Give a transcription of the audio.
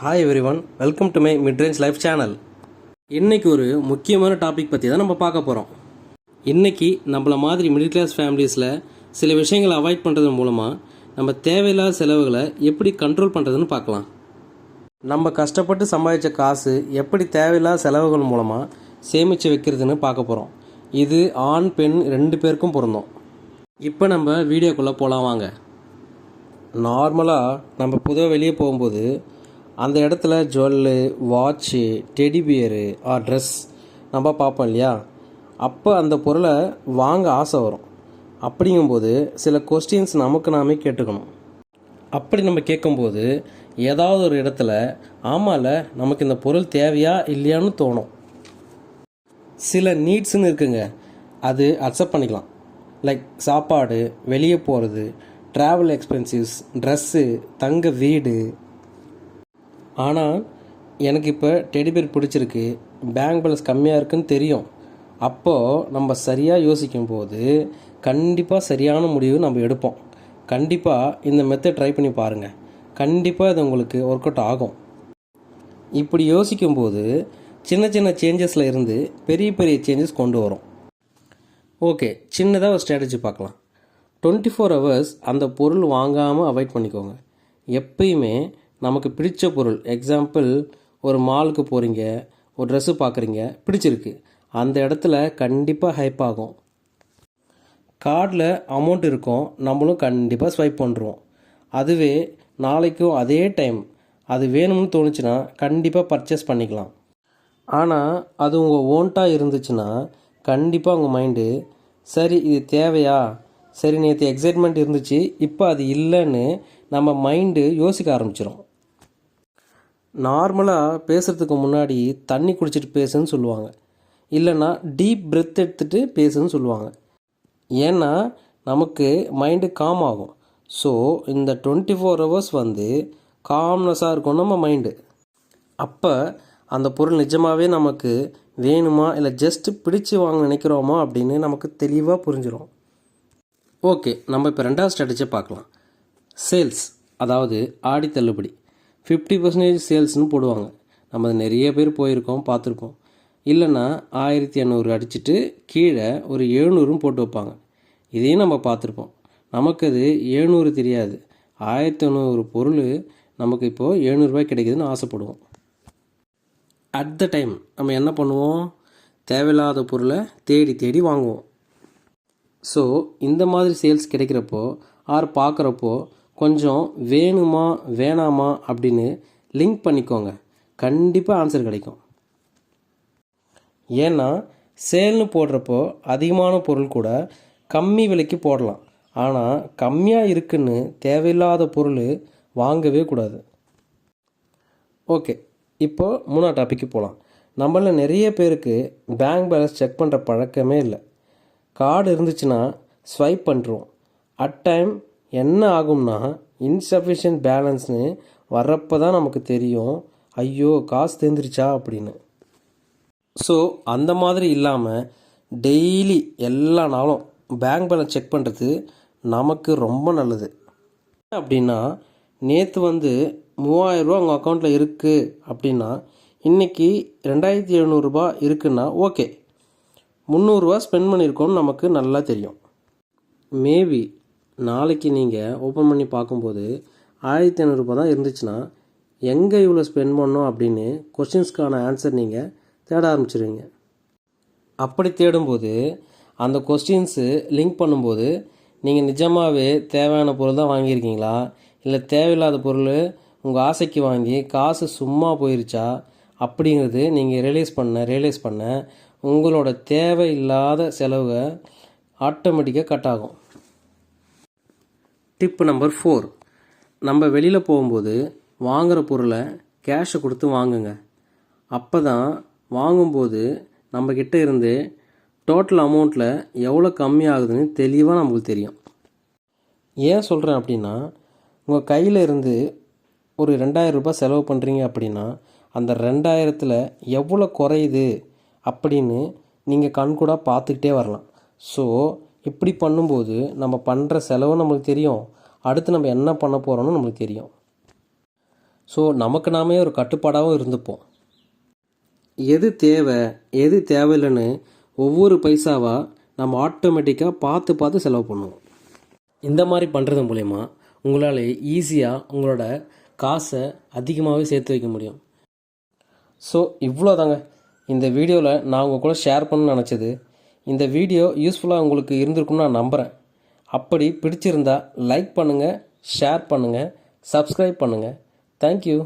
Hi everyone, welcome to my midrange life channel. இன்றைக்கி ஒரு முக்கியமான டாபிக் பற்றி தான் நம்ம பார்க்க போகிறோம். இன்றைக்கி நம்மள மாதிரி மிடில் கிளாஸ் ஃபேமிலிஸில் சில விஷயங்களை அவாய்ட் பண்ணுறது மூலமாக நம்ம தேவையில்லாத செலவுகளை எப்படி கண்ட்ரோல் பண்ணுறதுன்னு பார்க்கலாம். நம்ம கஷ்டப்பட்டு சம்பாதிச்ச காசு எப்படி தேவையில்லாத செலவுகள் மூலமாக சேமித்து வைக்கிறதுன்னு பார்க்க போகிறோம். இது ஆண் பெண் 2 பேருக்கும் பொருந்தும். இப்போ நம்ம வீடியோக்குள்ளே போகலாம் வாங்க. நார்மலாக நம்ம பொதுவாக வெளியே போகும்போது அந்த இடத்துல ஜுவல்லு, வாட்சு, டெடிபியரு ஆர் ட்ரெஸ் நம்ம பார்ப்போம் இல்லையா? அப்போ அந்த பொருளை வாங்க ஆசை வரும். அப்படிங்கும்போது சில கொஸ்டின்ஸ் நமக்கு நாமே கேட்டுக்கணும். அப்படி நம்ம கேட்கும்போது ஏதாவது ஒரு இடத்துல ஆமாம்ல நமக்கு இந்த பொருள் தேவையா இல்லையான்னு தோணும். சில நீட்ஸுன்னு இருக்குங்க, அது அக்செப்ட் பண்ணிக்கலாம். லைக் சாப்பாடு, வெளியே போகிறது, ட்ராவல் எக்ஸ்பென்சிவ்ஸ், ட்ரெஸ்ஸு, தங்க வீடு. ஆனால் எனக்கு இப்போ டெடிபேர் பிடிச்சிருக்கு, பேங்க் பேலன்ஸ் கம்மியாக இருக்குன்னு தெரியும். அப்போது நம்ம சரியாக யோசிக்கும்போது கண்டிப்பாக சரியான முடிவு நம்ம எடுப்போம். கண்டிப்பாக இந்த மெத்தட் ட்ரை பண்ணி பாருங்கள். கண்டிப்பாக இது உங்களுக்கு ஒர்க் அவுட் ஆகும். இப்படி யோசிக்கும்போது சின்ன சின்ன சேஞ்சஸில் இருந்து பெரிய பெரிய சேஞ்சஸ் கொண்டு வரும். ஓகே, சின்னதாக ஒரு ஸ்ட்ராட்டஜி பார்க்கலாம். 24 hours அந்த பொருள் வாங்காமல் அவாய்ட் பண்ணிக்கோங்க. எப்பயுமே நமக்கு பிடிச்ச பொருள், எக்ஸாம்பிள் ஒரு மாலுக்கு போகிறீங்க, ஒரு ட்ரெஸ்ஸு பார்க்குறீங்க, பிடிச்சிருக்கு, அந்த இடத்துல கண்டிப்பாக ஹைப் ஆகும். கார்டில் அமௌண்ட் இருக்கும், நம்மளும் கண்டிப்பாக ஸ்வைப் பண்ணுறோம். அதுவே நாளைக்கும் அதே டைம் அது வேணும்னு தோணுச்சுன்னா கண்டிப்பாக பர்ச்சேஸ் பண்ணிக்கலாம். ஆனால் அது உங்கள் ஓன்ட்டாக இருந்துச்சுன்னா கண்டிப்பாக உங்கள் மைண்டு சரி இது தேவையா, சரி நேற்று எக்ஸைட்மெண்ட் இருந்துச்சு இப்போ அது இல்லைன்னு நம்ம மைண்டு யோசிக்க ஆரம்பிச்சிடும். நார்மலாக பேசுகிறதுக்கு முன்னாடி தண்ணி குடிச்சிட்டு பேசுன்னு சொல்லுவாங்க, இல்லைன்னா டீப் பிரெத் எடுத்துகிட்டு பேசுன்னு சொல்லுவாங்க. ஏன்னா நமக்கு மைண்டு காம் ஆகும். ஸோ இந்த 24 hours காம்னஸாக இருக்கும் நம்ம மைண்டு. அப்போ அந்த பொருள் நிஜமாகவே நமக்கு வேணுமா இல்லை ஜஸ்ட்டு பிடிச்சி வாங்க நினைக்கிறோமா அப்படின்னு நமக்கு தெளிவாக புரிஞ்சிடும். ஓகே, நம்ம இப்போ 2வது ஸ்ட்ராட்டஜியை பார்க்கலாம். சேல்ஸ், அதாவது ஆடி தள்ளுபடி. 50% சேல்ஸ்னு போடுவாங்க. நம்ம நிறைய பேர் போயிருக்கோம், பார்த்துருப்போம். இல்லைன்னா 1800 அடிச்சுட்டு கீழே ஒரு 700 போட்டு வைப்பாங்க. இதையும் நம்ம பார்த்துருப்போம். நமக்கு அது 700 தெரியாது. 1800 பொருள் நமக்கு இப்போது 700 கிடைக்குதுன்னு ஆசைப்படுவோம். அட் த டைம் நம்ம என்ன பண்ணுவோம்? தேவையில்லாத பொருளை தேடி தேடி வாங்குவோம். ஸோ இந்த மாதிரி சேல்ஸ் கிடைக்கிறப்போ ஆர் பார்க்குறப்போ கொஞ்சம் வேணுமா வேணாமா அப்படின்னு லிங்க் பண்ணிக்கோங்க. கண்டிப்பாக ஆன்சர் கிடைக்கும். ஏன்னா சேல்னு போடுறப்போ அதிகமான பொருள் கூட கம்மி விலைக்கு போடலாம். ஆனால் கம்மியாக இருக்குன்னு தேவையில்லாத பொருள் வாங்கவே கூடாது. ஓகே, இப்போது 3வது டாபிக்கு போகலாம். நம்மள நிறைய பேருக்கு பேங்க் பேலன்ஸ் செக் பண்ணுற பழக்கமே இல்லை. கார்டு இருந்துச்சுன்னா ஸ்வைப் பண்ணுறோம். அட் டைம் என்ன ஆகும்னா இன்சஃபிஷியன்ட் பேலன்ஸ்னு வர்றப்போ தான் நமக்கு தெரியும், ஐயோ காசு தேர்ந்துருச்சா அப்படின்னு. ஸோ அந்த மாதிரி இல்லாமல் டெய்லி எல்லா நாளும் பேங்க் பேலன்ஸ் செக் பண்ணுறது நமக்கு ரொம்ப நல்லது. அப்படின்னா நேற்று 3000 உங்கள் அக்கௌண்ட்டில் இருக்குது அப்படின்னா இன்றைக்கி 2700 இருக்குன்னா ஓகே, 300 ஸ்பெண்ட் பண்ணியிருக்கோன்னு நமக்கு நல்லா தெரியும். மேபி நாளைக்கு நீங்கள் ஓப்பன் பண்ணி பார்க்கும்போது 1500 தான் இருந்துச்சுன்னா எங்கே இவ்வளோ ஸ்பெண்ட் பண்ணோம் அப்படின்னு கொஸ்டின்ஸ்க்கான ஆன்சர் நீங்கள் தேட ஆரம்பிச்சிருவீங்க. அப்படி தேடும்போது அந்த கொஸ்டின்ஸு லிங்க் பண்ணும்போது நீங்கள் நிஜமாகவே தேவையான பொருள் தான் வாங்கியிருக்கீங்களா, இல்லை தேவையில்லாத பொருள் உங்கள் ஆசைக்கு வாங்கி காசு சும்மா போயிருச்சா அப்படிங்கிறது நீங்கள் ரியலைஸ் பண்ண உங்களோட தேவையில்லாத செலவை ஆட்டோமேட்டிக்காக கட் ஆகும். டிப் நம்பர் 4, நம்ம வெளியில் போகும்போது வாங்குகிற பொருளை கேஷை கொடுத்து வாங்குங்க. அப்போ தான் வாங்கும்போது நம்மக்கிட்ட இருந்து டோட்டல் அமௌண்ட்டில் எவ்வளோ கம்மி ஆகுதுன்னு தெளிவாக நமக்கு தெரியும். ஏன் சொல்கிறேன் அப்படின்னா, உங்கள் கையில் இருந்து ஒரு 2000 செலவு பண்ணுறீங்க அப்படின்னா அந்த 2000ல் எவ்வளோ குறையுது அப்படின்னு நீங்கள் கண்கூடாக பார்த்துக்கிட்டே வரலாம். ஸோ இப்படி பண்ணும்போது நம்ம பண்ணுற செலவும் நம்மளுக்கு தெரியும், அடுத்து நம்ம என்ன பண்ண போகிறோன்னு நம்மளுக்கு தெரியும். ஸோ நமக்கு நாமே ஒரு கட்டுப்பாடாகவும் இருந்துப்போம். எது தேவை எது தேவையில்லைன்னு ஒவ்வொரு பைசாவாக நம்ம ஆட்டோமேட்டிக்காக பார்த்து பார்த்து செலவு பண்ணுவோம். இந்த மாதிரி பண்ணுறது மூலயமா உங்களால் ஈஸியாக உங்களோட காசை அதிகமாகவே சேர்த்து வைக்க முடியும். ஸோ இவ்வளோதாங்க இந்த வீடியோவில் நான் உங்கள் கூட ஷேர் பண்ணணும்னு நினச்சது. இந்த வீடியோ யூஸ்ஃபுல்லாக உங்களுக்கு இருந்திருக்கும்னு நான் நம்புகிறேன். அப்படி பிடிச்சிருந்தா லைக் பண்ணுங்கள், ஷேர் பண்ணுங்கள், சப்ஸ்கிரைப் பண்ணுங்கள். தேங்க்யூ.